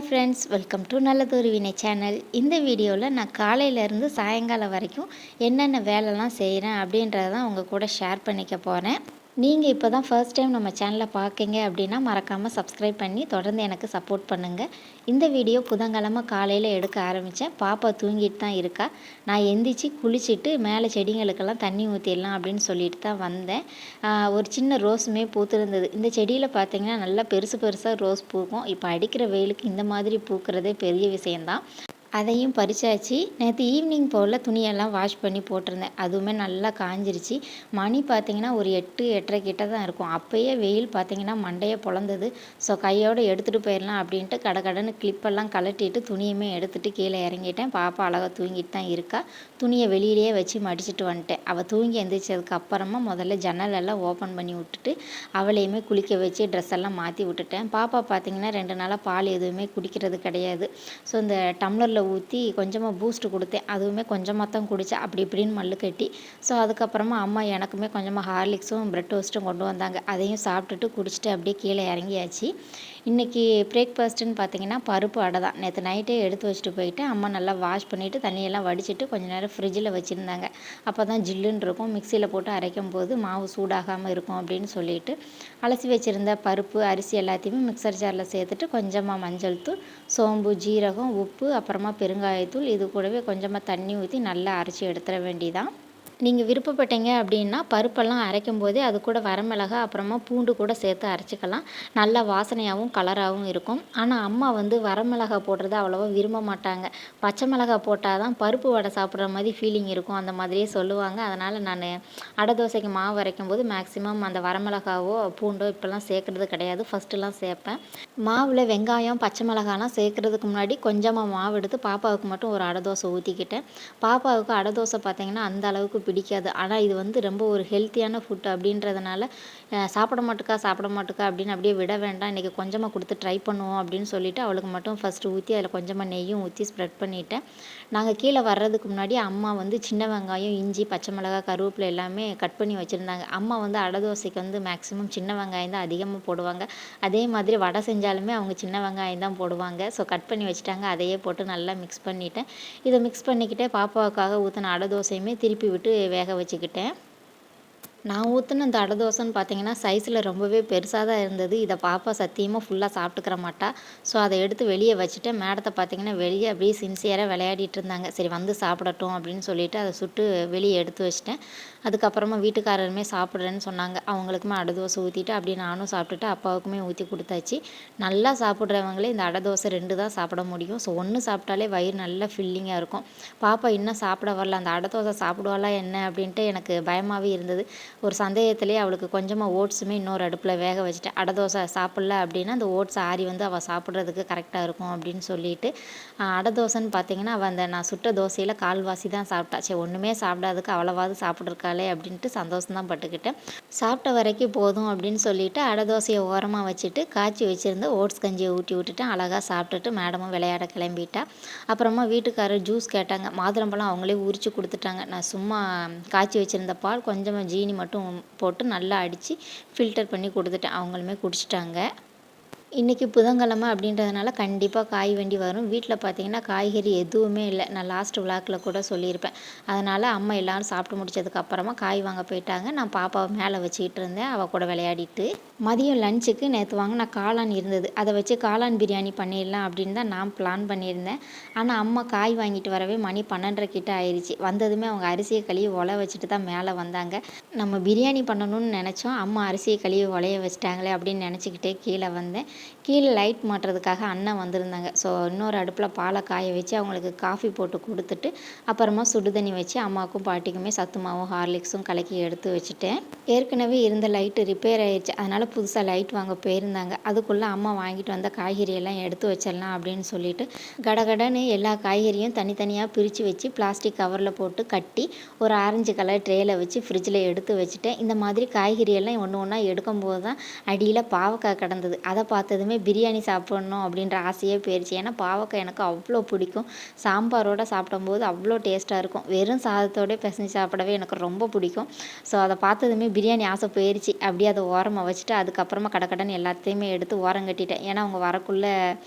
Hi friends, welcome to நல்லதொரு வினை channel. இந்த வீடியோவில் நான் காலையிலேருந்து சாயங்காலம் வரைக்கும் என்னென்ன வேலைலாம் செய்கிறேன் அப்படின்றத தான் உங்கள் கூட ஷேர் பண்ணிக்க போகிறேன். நீங்கள் இப்போ தான் ஃபர்ஸ்ட் டைம் நம்ம சேனலை பார்க்கீங்க அப்படின்னா மறக்காமல் சப்ஸ்கிரைப் பண்ணி தொடர்ந்து எனக்கு சப்போர்ட் பண்ணுங்கள். இந்த வீடியோ புதன்கிழமை காலையில் எடுக்க ஆரம்பித்தேன். பாப்பா தூங்கிட்டு தான் இருக்கா. நான் எந்திரிச்சு குளிச்சுட்டு மேலே செடிங்களுக்கெல்லாம் தண்ணி ஊற்றிடலாம் அப்படின்னு சொல்லிட்டு தான் வந்தேன். ஒரு சின்ன ரோஸுமே பூத்துருந்தது. இந்த செடியில் பார்த்திங்கன்னா நல்லா பெருசு பெருசாக ரோஸ் பூக்கும். இப்போ அடிக்கிற வெயிலுக்கு இந்த மாதிரி பூக்கிறதே பெரிய விஷயந்தான். அதையும் பறிச்சாச்சு. நேற்று ஈவினிங் போல் துணியெல்லாம் வாஷ் பண்ணி போட்டிருந்தேன். அதுவுமே நல்லா காஞ்சிருச்சு. மணி பார்த்திங்கன்னா ஒரு 8, 8:30 கிட்ட தான் இருக்கும். அப்போயே வெயில் பார்த்திங்கன்னா மண்டையை பொழந்தது. ஸோ கையோடு எடுத்துகிட்டு போயிடலாம் அப்படின்ட்டு கடன்னு கிளிப்பெல்லாம் கழட்டிட்டு துணியுமே எடுத்துகிட்டு கீழே இறங்கிட்டேன். பாப்பா அழகாக தூங்கிட்டு தான் இருக்கா. துணியை வெளியிலேயே வச்சு மடிச்சுட்டு வந்துட்டேன். அவள் தூங்கி எந்திரிச்சதுக்கு அப்புறமா முதல்ல ஜன்னலெல்லாம் ஓப்பன் பண்ணி விட்டுட்டு அவளையுமே குளிக்க வச்சு ட்ரெஸ் எல்லாம் மாற்றி விட்டுட்டேன். பாப்பா பார்த்திங்கன்னா 2 நாளாக பால் எதுவுமே குடிக்கிறது கிடையாது. ஸோ இந்த டம்ளரில் ஊற்றி கொஞ்சமாக பூஸ்ட்டு கொடுத்தேன். அதுவுமே கொஞ்சமாக தான் குடித்தேன். அப்படி இப்படின்னு மல்லு கட்டி. ஸோ அதுக்கப்புறமா அம்மா எனக்குமே கொஞ்சமாக ஹார்லிக்ஸும் ப்ரெட் டோஸ்ட்டும் கொண்டு வந்தாங்க. அதையும் சாப்பிட்டுட்டு குடிச்சிட்டு அப்படியே கீழே இறங்கியாச்சு. இன்றைக்கி பிரேக்ஃபாஸ்ட்டுன்னு பார்த்திங்கன்னா பருப்பு அடை தான். நேற்று நைட்டே எடுத்து வச்சுட்டு போயிட்டு அம்மா நல்லா வாஷ் பண்ணிவிட்டு தண்ணியெல்லாம் வடிச்சிட்டு கொஞ்சம் நேரம் ஃப்ரிட்ஜில் வச்சுருந்தாங்க. அப்போ தான் ஜில்லுன்னு இருக்கும். மிக்சியில் போட்டு அரைக்கும் போது மாவு சூடாகாமல் இருக்கும் அப்படின்னு சொல்லிட்டு அலசி வச்சுருந்த பருப்பு அரிசி எல்லாத்தையுமே மிக்சர் ஜாரில் சேர்த்துட்டு கொஞ்சமாக மஞ்சள் தூள், சோம்பு, ஜீரகம், உப்பு, அப்புறமா பெருங்காயத்தூள், இது கூடவே கொஞ்சமாக தண்ணி ஊற்றி நல்லா அரைச்சி எடுத்துட வேண்டியதான். நீங்கள் விருப்பப்பட்டீங்க அப்படின்னா பருப்பெல்லாம் அரைக்கும் போதே அது கூட வரமிளகா அப்புறமா பூண்டு கூட சேர்த்து அரைச்சிக்கலாம். நல்லா வாசனையாகவும் கலராகவும் இருக்கும். ஆனால் அம்மா வரமிளகா போடுறத அவ்வளோவா விரும்ப மாட்டாங்க. பச்சை மிளகா போட்டால் தான் பருப்பு வடை சாப்பிட்ற மாதிரி ஃபீலிங் இருக்கும் அந்த மாதிரியே சொல்லுவாங்க. அதனால் நான் அடை தோசைக்கு மாவு அரைக்கும் போது மேக்ஸிமம் அந்த வரமிளகாவோ பூண்டோ இப்போல்லாம் சேர்க்குறது கிடையாது. ஃபஸ்ட்டுலாம் சேர்ப்பேன். மாவில் வெங்காயம் பச்சை மிளகாலாம் சேர்க்குறதுக்கு முன்னாடி கொஞ்சமாக மாவு எடுத்து பாப்பாவுக்கு மட்டும் ஒரு அடை தோசை ஊற்றிக்கிட்டேன். பாப்பாவுக்கு அடை தோசை பார்த்திங்கன்னா அந்த அளவுக்கு பிடிக்காது. ஆனால் இது ரொம்ப ஒரு ஹெல்த்தியான ஃபுட் அப்படின்றதுனால சாப்பிட மாட்டுக்கா அப்படின்னு அப்படியே விட வேண்டாம். இன்றைக்கி கொஞ்சமாக கொடுத்து ட்ரை பண்ணுவோம் அப்படின்னு சொல்லிவிட்டு அவளுக்கு மட்டும் ஃபஸ்ட்டு ஊற்றி அதில் கொஞ்சமாக நெய்யும் ஊற்றி ஸ்ப்ரெட் பண்ணிவிட்டேன். நாங்கள் கீழே வர்றதுக்கு முன்னாடி அம்மா சின்ன வெங்காயம், இஞ்சி, பச்சை மிளகாய், கருவேப்பிலை எல்லாமே கட் பண்ணி வச்சுருந்தாங்க. அம்மா அடை தோசைக்கு மேக்ஸிமம் சின்ன வெங்காயம் தான் அதிகமாக போடுவாங்க. அதே மாதிரி வடை செஞ்சாலுமே அவங்க சின்ன வெங்காயம் தான் போடுவாங்க. ஸோ கட் பண்ணி வச்சுட்டாங்க. அதையே போட்டு நல்லா மிக்ஸ் பண்ணிவிட்டேன். இதை மிக்ஸ் பண்ணிக்கிட்டே பாப்பாவுக்காக ஊற்றின அடை தோசையுமே திருப்பி விட்டு வேக வச்சுக்கிட்டேன். நான் ஊற்றின இந்த அடை தோசைன்னு பார்த்தீங்கன்னா சைஸில் ரொம்பவே பெருசாக தான் இருந்தது. இதை பாப்பா சத்தியமாக ஃபுல்லாக சாப்பிட்டுக்கிற மாட்டா. ஸோ அதை எடுத்து வெளியே வச்சுட்டு மேடத்தை பார்த்தீங்கன்னா வெளியே அப்படியே சின்சியராக விளையாடிட்டு இருந்தாங்க. சரி சாப்பிடட்டும் அப்படின்னு சொல்லிட்டு அதை சுட்டு வெளியே எடுத்து வச்சிட்டேன். அதுக்கப்புறமா வீட்டுக்காரருமே சாப்பிட்றேன்னு சொன்னாங்க. அவங்களுக்குமே அடை தோசை ஊற்றிட்டு அப்படியே நானும் சாப்பிட்டுட்டு அப்பாவுக்குமே ஊற்றி கொடுத்தாச்சு. நல்லா சாப்பிட்றவங்களே இந்த அடை தோசை 2 தான் சாப்பிட முடியும். ஸோ 1 சாப்பிட்டாலே வயிறு நல்லா ஃபில்லிங்காக இருக்கும். பாப்பா இன்னும் சாப்பிட வரல. அந்த அடை தோசை சாப்பிடுவாளா என்ன அப்படின்ட்டு எனக்கு பயமாகவே இருந்தது. ஒரு சந்தேகத்திலே அவளுக்கு கொஞ்சமாக ஓட்ஸுமே இன்னொரு அடுப்பில் வேக வச்சுட்டேன். அடை தோசை சாப்பிட்ல அப்படின்னா அந்த ஓட்ஸ் ஆறி அவள் சாப்பிட்றதுக்கு கரெக்டாக இருக்கும் அப்படின்னு சொல்லிட்டு அடை தோசைன்னு பார்த்தீங்கன்னா அவள் நான் சுட்ட தோசையில் கால்வாசி தான் சாப்பிட்டா. சரி ஒன்றுமே சாப்பிடாதுக்கு அவ்வளவாவது சாப்பிட்ருக்காளே அப்படின்ட்டு சந்தோஷம்தான் பட்டுக்கிட்டேன். சாப்பிட்ட வரைக்கும் போதும் அப்படின்னு சொல்லிட்டு அடை தோசையை ஓரமாக வச்சுட்டு காய்ச்சி வச்சுருந்த ஓட்ஸ் கஞ்சியை ஊட்டி விட்டுட்டேன். அழகாக சாப்பிட்டுட்டு மேடமும் விளையாட கிளம்பிட்டா. அப்புறமா வீட்டுக்காரர் ஜூஸ் கேட்டாங்க. மாதுளம்பழம் அவங்களே உரித்து கொடுத்துட்டாங்க. நான் சும்மா காய்ச்சி வச்சுருந்த பால் கொஞ்சமாக ஜீனி மட்டும் போட்டு நல்லா அடித்து ஃபில்டர் பண்ணி கொடுத்துட்டேன். அவங்களுமே குடிச்சிட்டாங்க. இன்றைக்கி புதன்கிழமை அப்படின்றதுனால கண்டிப்பாக காய் வண்டி வரும். வீட்டில் பார்த்திங்கன்னா காய்கறி எதுவுமே இல்லை. நான் லாஸ்ட் விளாக்கில் கூட சொல்லியிருப்பேன். அதனால் அம்மா எல்லோரும் சாப்பிட்டு முடிச்சதுக்கப்புறமா காய் வாங்க போயிட்டாங்க. நான் பாப்பாவை மேலே வச்சுக்கிட்டு இருந்தேன் அவள் கூட விளையாடிட்டு. மதியம் லஞ்சுக்கு நேற்று வாங்கின காளான் இருந்தது. அதை வச்சு காளான் பிரியாணி பண்ணிடலாம் அப்படின்னு தான் நான் பிளான் பண்ணியிருந்தேன். ஆனால் அம்மா காய் வாங்கிட்டு வரவே மணி 12:30 கிட்ட ஆயிடுச்சு. வந்ததுமே அவங்க அரிசியை கழுவி ஒலை வச்சுட்டு தான் மேலே வந்தாங்க. நம்ம பிரியாணி பண்ணணும்னு நினச்சோம். அம்மா அரிசியை கழுவி ஒலைய வச்சிட்டாங்களே அப்படின்னு நினச்சிக்கிட்டே கீழே வந்தேன். கீழே லைட் மாட்டுறதுக்காக அண்ணன் வந்திருந்தாங்க. ஸோ இன்னொரு அடுப்பில் பாலை காய வச்சு அவங்களுக்கு காஃபி போட்டு கொடுத்துட்டு அப்புறமா சுடுதண்ணி வச்சு அம்மாவுக்கும் பாட்டிக்குமே சத்துமாவும் ஹார்லிக்ஸும் கலக்கி எடுத்து வச்சுட்டேன். ஏற்கனவே இருந்த லைட்டு ரிப்பேர் ஆயிடுச்சு. அதனால் புதுசாக லைட் வாங்க போயிருந்தாங்க. அதுக்குள்ளே அம்மா வாங்கிட்டு வந்த காய்கறியெல்லாம் எடுத்து வச்சிடலாம் அப்படின்னு சொல்லிட்டு கடகடன்னு எல்லா காய்கறியும் தனித்தனியாக பிரித்து வச்சு பிளாஸ்டிக் கவரில் போட்டு கட்டி ஒரு ஆரஞ்சு கலர் ட்ரேயில் வச்சு ஃப்ரிட்ஜில் எடுத்து வச்சுட்டேன். இந்த மாதிரி காய்கறியெல்லாம் ஒன்று ஒன்றா எடுக்கும்போது தான் அடியில் பாவக்காய் கிடந்தது. அதை பார்த்து பார்த்ததுமே பிரியாணி சாப்பிட்ணும் அப்படின்ற ஆசையே போயிடுச்சு. ஏன்னா பாவக்காய் எனக்கு அவ்வளோ பிடிக்கும். சாம்பாரோடு சாப்பிடும்போது அவ்வளோ டேஸ்ட்டாக இருக்கும். வெறும் சாதத்தோடய பிசைஞ்சு சாப்பிடவே எனக்கு ரொம்ப பிடிக்கும். ஸோ அதை பார்த்ததுமே பிரியாணி ஆசை போயிடுச்சு. அப்படியே அதை ஓரமாக வச்சுட்டு அதுக்கப்புறமா கடகடன்னு எல்லாத்தையுமே எடுத்து ஓரம் கட்டிட்டேன். ஏன்னா அவங்க வரக்குள்ளே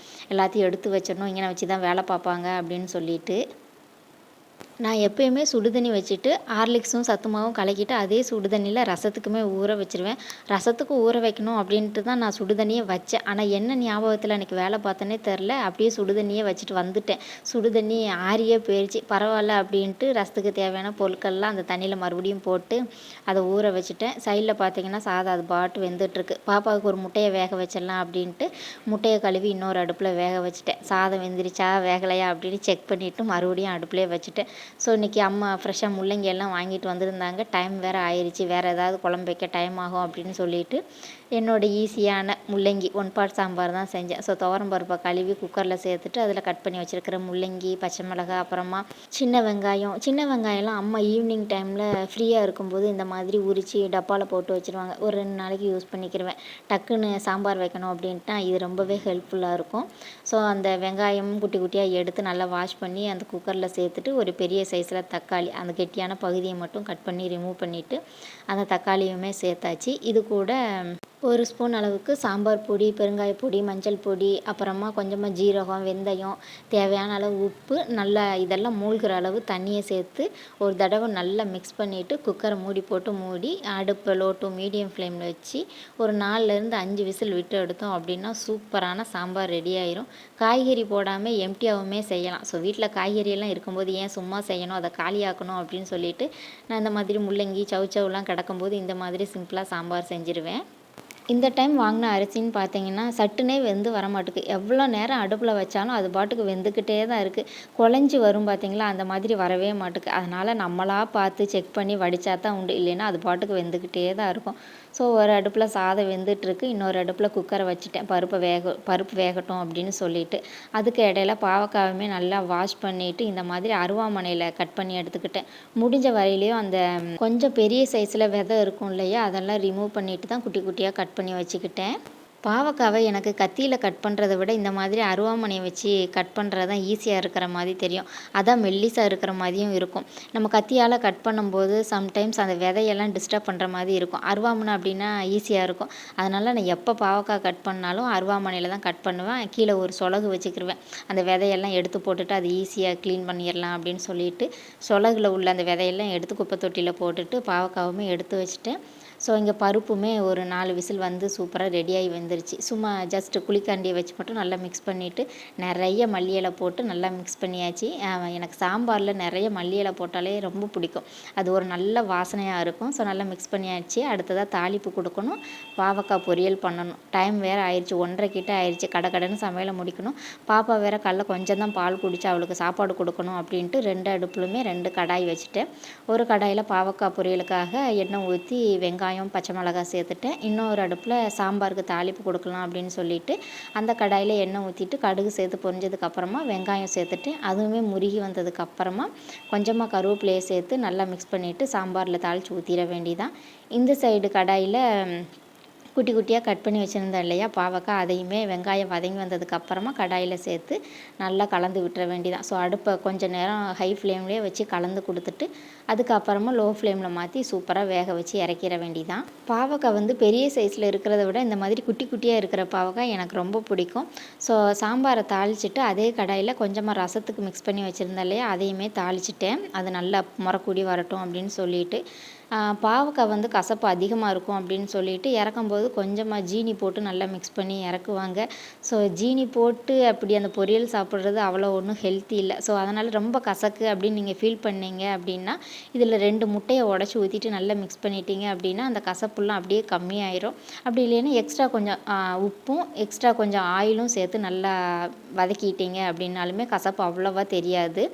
எல்லாத்தையும் எடுத்து வச்சிடணும், இங்கே வச்சு தான் வேலை பார்ப்பாங்க அப்படின்னு சொல்லிட்டு. நான் எப்பயுமே சுடு தண்ணி வச்சுட்டு ஹார்லிக்ஸும் சத்துமாவும் கலக்கிட்டு அதே சுடு தண்ணியில் ரசத்துக்குமே ஊற வச்சுருவேன். ரசத்துக்கு ஊற வைக்கணும் அப்படின்ட்டு தான் நான் சுடு தண்ணியே வச்சேன். ஆனால் என்ன ஞாபகத்தில் எனக்கு வேலை பார்த்தேனே தெரில, அப்படியே சுடு தண்ணியே வச்சுட்டு வந்துட்டேன். சுடு தண்ணி ஆறியே போயிடுச்சு. பரவாயில்ல அப்படின்ட்டு ரசத்துக்கு தேவையான பொருட்கள்லாம் அந்த தண்ணியில் மறுபடியும் போட்டு அதை ஊற வச்சுட்டேன். சைடில் பார்த்தீங்கன்னா சாதம் அது பாட்டு வெந்துட்டுருக்கு. பாப்பாவுக்கு ஒரு முட்டையை வேக வச்சிடலாம் அப்படின்ட்டு முட்டையை கழுவி இன்னொரு அடுப்பில் வேக வச்சுட்டேன். சாதம் வெந்துருச்சா வேகலையா அப்படின்னு செக் பண்ணிவிட்டு மறுபடியும் அடுப்புலேயே வச்சுட்டேன். ஸோ இன்றைக்கி அம்மா ஃப்ரெஷ்ஷாக முள்ளங்கி எல்லாம் வாங்கிட்டு வந்திருந்தாங்க. டைம் வேறு ஆயிடுச்சு, வேறு ஏதாவது குழம்பு வைக்க டைம் ஆகும் அப்படின்னு சொல்லிட்டு என்னோடய ஈஸியான முள்ளங்கி ஒன்பாட் சாம்பார் தான் செஞ்சேன். ஸோ துவரம் பருப்பை கழுவி குக்கரில் சேர்த்துட்டு அதில் கட் பண்ணி வச்சுருக்கிற முள்ளங்கி, பச்சை மிளகாய், அப்புறமா சின்ன வெங்காயம்லாம் அம்மா ஈவினிங் டைமில் ஃப்ரீயாக இருக்கும்போது இந்த மாதிரி உரித்து டப்பாவில் போட்டு வச்சுருவாங்க. ஒரு 2 நாளைக்கு யூஸ் பண்ணிக்கிடுவேன். டக்குன்னு சாம்பார் வைக்கணும் அப்படின்ட்டு இது ரொம்பவே ஹெல்ப்ஃபுல்லாக இருக்கும். ஸோ அந்த வெங்காயம் குட்டி குட்டியாக எடுத்து நல்லா வாஷ் பண்ணி அந்த குக்கரில் சேர்த்துட்டு ஒரு பெரிய சைஸில் தக்காளி அந்த கெட்டியான பகுதியை மட்டும் கட் பண்ணி ரிமூவ் பண்ணிவிட்டு அந்த தக்காளியுமே சேர்த்தாச்சு. இது கூட 1 ஸ்பூன் அளவுக்கு சாம்பார் பொடி, பெருங்காய பொடி, மஞ்சள் பொடி, அப்புறமா கொஞ்சமாக ஜீரகம், வெந்தயம், தேவையான அளவு உப்பு, நல்லா இதெல்லாம் மூழ்கிற அளவு தண்ணியை சேர்த்து ஒரு தடவை நல்லா மிக்ஸ் பண்ணிவிட்டு குக்கரை மூடி அடுப்பு லோ டு மீடியம் ஃப்ளேமில் வச்சு ஒரு 4லேருந்து 5 விசில் விட்டு எடுத்தோம் அப்படின்னா சூப்பரான சாம்பார் ரெடி ஆயிரும். காய்கறி போடாமல் எம்டியாகவுமே செய்யலாம். ஸோ வீட்டில் காய்கறியெல்லாம் இருக்கும்போது ஏன் சும்மா செய்யணும், அதை காலியாக்கணும் அப்படின்னு சொல்லிட்டு நான் இந்த மாதிரி முள்ளங்கி, சவுச்சவுலாம் கிடக்கும்போது இந்த மாதிரி சிம்பிளாக சாம்பார் செஞ்சுருவேன். இந்த டைம் வாங்கின அரிசின்னு பார்த்தீங்கன்னா சட்டுனே வெந்து வரமாட்டுக்கு. எவ்வளோ நேரம் அடுப்பில் வச்சாலும் அது பாட்டுக்கு வெந்துக்கிட்டே தான் இருக்குது. குழஞ்சி வரும் பார்த்தீங்களா, அந்த மாதிரி வரவே மாட்டுக்கு. அதனால் நம்மளாக பார்த்து செக் பண்ணி வடித்தா தான் உண்டு, இல்லைன்னா அது பாட்டுக்கு வெந்துக்கிட்டே தான் இருக்கும். ஸோ ஒரு அடுப்பில் சாதம் வெந்துட்டுருக்கு, இன்னொரு அடுப்பில் குக்கரை வச்சுட்டேன் பருப்பு வேகட்டும் அப்படின்னு சொல்லிட்டு. அதுக்கு இடையில பாவக்காயுமே நல்லா வாஷ் பண்ணிவிட்டு இந்த மாதிரி அருவாமனையில் கட் பண்ணி எடுத்துக்கிட்டேன். முடிஞ்ச வரையிலையும் அந்த கொஞ்சம் பெரிய சைஸில் விதை இருக்கும் இல்லையா, அதெல்லாம் ரிமூவ் பண்ணிவிட்டு தான் குட்டி குட்டியாக கட் பண்ணி வச்சுக்கிட்டேன். பாவக்காவை எனக்கு கத்தியில் கட் பண்ணுறத விட இந்த மாதிரி அருவாமனையை வச்சு கட் பண்ணுறது தான் ஈஸியாக இருக்கிற மாதிரி தெரியும். அதான் மெல்லிசாக இருக்கிற மாதிரியும் இருக்கும். நம்ம கத்தியால் கட் பண்ணும்போது சம்டைம்ஸ் அந்த விதையெல்லாம் டிஸ்டர்ப் பண்ணுற மாதிரி இருக்கும். அருவாமனை அப்படின்னா ஈஸியாக இருக்கும். அதனால் நான் எப்போ பாவக்காய் கட் பண்ணாலும் அருவாமனையில் தான் கட் பண்ணுவேன். கீழே ஒரு சொலகு வச்சுக்கிருவேன். அந்த விதையெல்லாம் எடுத்து போட்டுட்டு அது ஈஸியாக க்ளீன் பண்ணிடலாம் அப்படின்னு சொல்லிட்டு சொலகில் உள்ள அந்த விதையெல்லாம் எடுத்து குப்பை தொட்டியில் போட்டுட்டு பாவக்காவுமே எடுத்து வச்சுட்டேன். ஸோ இங்கே பருப்புமே ஒரு 4 விசில் வந்து சூப்பராக ரெடியாகி வந்துருச்சு. சும்மா ஜஸ்ட்டு குழிக்கரண்டியை வச்சு மட்டும் நல்லா மிக்ஸ் பண்ணிவிட்டு நிறைய மல்லி இலை போட்டு நல்லா மிக்ஸ் பண்ணியாச்சு. எனக்கு சாம்பாரில் நிறைய மல்லி இலை போட்டாலே ரொம்ப பிடிக்கும். அது ஒரு நல்ல வாசனையாக இருக்கும். ஸோ நல்லா மிக்ஸ் பண்ணியாச்சு. அடுத்ததாக தாளிப்பு கொடுக்கணும், பாவக்காய் பொரியல் பண்ணணும். டைம் வேறு ஆயிடுச்சு, 1:30 கிட்ட ஆயிடுச்சு. கடன்னு சமையலை முடிக்கணும். பாப்பா வேறு காலைல கொஞ்சம் தான் பால் குடிச்சு அவளுக்கு சாப்பாடு கொடுக்கணும் அப்படின்ட்டு 2 அடுப்புலுமே 2 கடாய் வச்சுட்டேன். ஒரு கடாயில் பாவக்காய் பொரியலுக்காக எண்ணெய் ஊற்றி வெங்காயம், பச்சை மிளகாய் சேர்த்துட்டேன். இன்னொரு அடுப்பில் சாம்பாருக்கு தாளிப்பு கொடுக்கலாம் அப்படின்னு சொல்லிட்டு அந்த கடாயில் எண்ணெய் ஊற்றிட்டு கடுகு சேர்த்து பொரிஞ்சதுக்கப்புறமா வெங்காயம் சேர்த்துட்டு அதுவுமே முருகி வந்ததுக்கப்புறமா கொஞ்சமாக கருவேப்பிலையை சேர்த்து நல்லா மிக்ஸ் பண்ணிவிட்டு சாம்பாரில் தாளித்து ஊற்றிட வேண்டியதான். இந்த சைடு கடாயில் குட்டி குட்டியாக கட் பண்ணி வச்சுருந்தேன் இல்லையா பாவக்காய், அதையுமே வெங்காயம் வதங்கி வந்ததுக்கப்புறமா கடாயில் சேர்த்து நல்லா கலந்து விட்டுற வேண்டியதான். ஸோ அடுப்பை கொஞ்சம் நேரம் ஹை ஃப்ளேம்லேயே வச்சு கலந்து கொடுத்துட்டு அதுக்கப்புறமா லோ ஃப்ளேமில் மாற்றி சூப்பராக வேக வச்சு இறக்கிற வேண்டியதான். பாவக்காய் வந்து பெரிய சைஸில் இருக்கிறத விட இந்த மாதிரி குட்டி குட்டியாக இருக்கிற பாவக்காய் எனக்கு ரொம்ப பிடிக்கும். ஸோ சாம்பாரை தாளிச்சிட்டு அதே கடாயில் கொஞ்சமாக ரசத்துக்கு மிக்ஸ் பண்ணி வச்சுருந்தேன் இல்லையா, அதையுமே தாளிச்சிட்டேன். அது நல்லா முறக்கூடி வரட்டும் அப்படின்னு சொல்லிட்டு. பாவக்காய் வந்து கசப்பு அதிகமாக இருக்கும் அப்படின்னு சொல்லிட்டு இறக்கும்போது கொஞ்சமாக ஜீனி போட்டு நல்லா மிக்ஸ் பண்ணி இறக்குவாங்க. ஸோ ஜீனி போட்டு அப்படி அந்த பொரியல் சாப்பிட்றது அவ்வளோ ஒன்றும் ஹெல்த்தி இல்லை. ஸோ அதனால் ரொம்ப கசக்கு அப்படின்னு நீங்கள் ஃபீல் பண்ணீங்க அப்படின்னா இதில் 2 முட்டையை உடச்சி ஊற்றிட்டு நல்லா மிக்ஸ் பண்ணிட்டீங்க அப்படின்னா அந்த கசப்புலாம் அப்படியே கம்மியாயிரும். அப்படி இல்லைன்னா எக்ஸ்ட்ரா கொஞ்சம் உப்பும் எக்ஸ்ட்ரா கொஞ்சம் ஆயிலும் சேர்த்து நல்லா வதக்கிட்டீங்க அப்படின்னாலுமே கசப்பு அவ்வளோவா தெரியாது.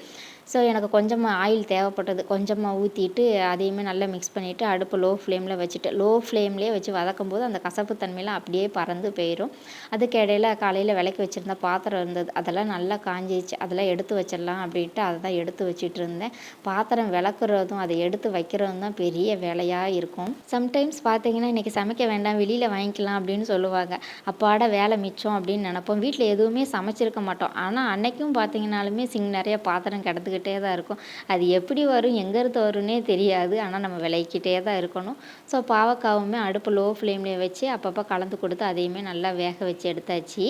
ஸோ எனக்கு கொஞ்சமாக ஆயில் தேவைப்பட்டது. கொஞ்சமாக ஊற்றிட்டு அதையுமே நல்லா மிக்ஸ் பண்ணிவிட்டு அடுப்பு லோ ஃப்ளேமில் வச்சுட்டு லோ ஃப்ளேம்லேயே வச்சு வதக்கும்போது அந்த கசப்பு தன்மையெல்லாம் அப்படியே பறந்து போயிடும். அதுக்கு இடையில காலையில் விளக்கி வச்சுருந்த பாத்திரம் இருந்தது, அதெல்லாம் நல்லா காஞ்சிச்சு. அதெல்லாம் எடுத்து வச்சிடலாம் அப்படின்ட்டு அதை தான் எடுத்து வச்சுட்டு இருந்தேன். பாத்திரம் விளக்குறதும் அதை எடுத்து வைக்கிறதும் தான் பெரிய வேலையாக இருக்கும். சம்டைம்ஸ் பார்த்தீங்கன்னா இன்றைக்கி சமைக்க வேண்டாம் வெளியில் வாங்கிக்கலாம் அப்படின்னு சொல்லுவாங்க. அப்பாட வேலை மிச்சம் அப்படின்னு நினப்போம். வீட்டில் எதுவுமே சமைச்சிருக்க மாட்டோம். ஆனால் அன்னைக்கும் பார்த்தீங்கன்னாலுமே சிங்க் நிறைய பாத்திரம் கிடந்துக்கிட்டே தான் இருக்கும். அது எப்படி வரும் எங்கேருந்து வரும்னே தெரியாது. ஆனால் நம்ம விளக்கிட்டே தான் இருக்கணும். ஸோ பாவக்காவுமே அடுப்பு லோ ஃப்ளேம்லேயே வச்சு அப்பப்போ கலந்து கொடுத்து அதையுமே நல்லா வேக வச்சு எடுத்தாச்சு.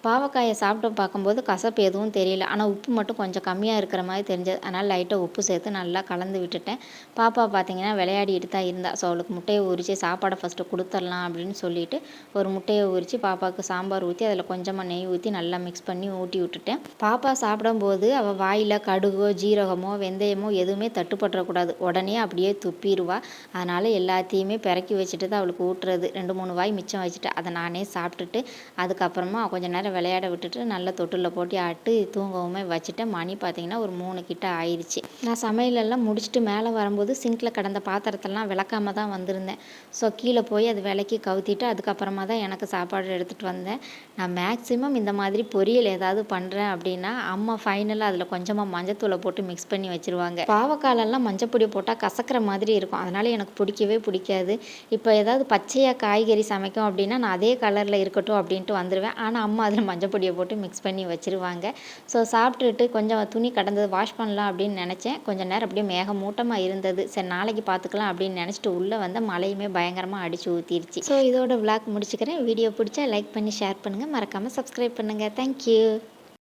பாவக்காயை சாப்பிட்டு பார்க்கும்போது கசப்பு எதுவும் தெரியல. ஆனால் உப்பு மட்டும் கொஞ்சம் கம்மியாக இருக்கிற மாதிரி தெரிஞ்சது. அதனால் லைட்டாக உப்பு சேர்த்து நல்லா கலந்து விட்டுட்டேன். பாப்பா பார்த்தீங்கன்னா விளையாடிட்டு தான் இருந்தா. ஸோ அவளுக்கு முட்டையை உரித்து சாப்பாடை ஃபஸ்ட்டு கொடுத்துடலாம் அப்படின்னு சொல்லிட்டு ஒரு முட்டையை உரித்து பாப்பாவுக்கு சாம்பார் ஊற்றி அதில் கொஞ்சமாக நெய் ஊற்றி நல்லா மிக்ஸ் பண்ணி ஊட்டி விட்டுட்டேன். பாப்பா சாப்பிடும்போது அவள் வாயில் கடுகோ ஜீரகமோ வெந்தயமோ எதுவுமே தட்டுப்பட்டுறக்கூடாது. உடனே அப்படியே துப்பிடுவா. அதனால் எல்லாத்தையுமே பிறக்கி வச்சுட்டு தான் அவளுக்கு ஊட்டுறது. 2-3 வாய் மிச்சம் வச்சுட்டு அதை நானே சாப்பிட்டுட்டு அதுக்கப்புறமா கொஞ்சம் நேரம் விளையாட விட்டுட்டு நல்ல தொட்டிலில் போட்டு ஆட்டு தூங்கவுமே வச்சுட்டேன். மணி பார்த்திங்கன்னா ஒரு 3 கிட்ட ஆயிடுச்சு. நான் சமையலெல்லாம் முடிச்சுட்டு மேலே வரும்போது சிங்கில் கடந்த பாத்திரத்தெல்லாம் விளக்காம தான் வந்திருந்தேன். ஸோ கீழே போய் அது விளக்கி கவுத்திட்டு அதுக்கப்புறமா தான் எனக்கு சாப்பாடு எடுத்துகிட்டு வந்தேன். நான் மேக்ஸிமம் இந்த மாதிரி பொரியல் ஏதாவது பண்ணுறேன் அப்படின்னா அம்மா ஃபைனலாக அதில் கொஞ்சமாக மஞ்சத்தூளை போட்டு மிக்ஸ் பண்ணி வச்சுருவாங்க. பாவக்காலெல்லாம் மஞ்சப்பொடி போட்டால் கசக்கிற மாதிரி இருக்கும். அதனால் எனக்கு பிடிக்கவே பிடிக்காது. இப்போ ஏதாவது பச்சையாக காய்கறி சமைக்கும் அப்படின்னா நான் அதே கலரில் இருக்கட்டும் அப்படின்ட்டு வந்துடுவேன். ஆனால் அம்மா அதில் மஞ்சள் பொடியை போட்டு மிக்ஸ் பண்ணி வச்சுருவாங்க. ஸோ சாப்பிட்டுட்டு கொஞ்சம் துணி கடந்தது வாஷ் பண்ணலாம் அப்படின்னு நினச்சேன். கொஞ்சம் நேரம் அப்படியே மேகமூட்டமாக இருந்தது. சரி நாளைக்கு பார்த்துக்கலாம் அப்படின்னு நினச்சிட்டு உள்ளே வந்த மழையுமே பயங்கரமாக அடித்து ஊற்றிருச்சு. ஸோ இதோட விளாக் முடிச்சுக்கிறேன். வீடியோ பிடிச்சா லைக் பண்ணி ஷேர் பண்ணுங்கள். மறக்காமல் சப்ஸ்கிரைப் பண்ணுங்கள். தேங்க்யூ.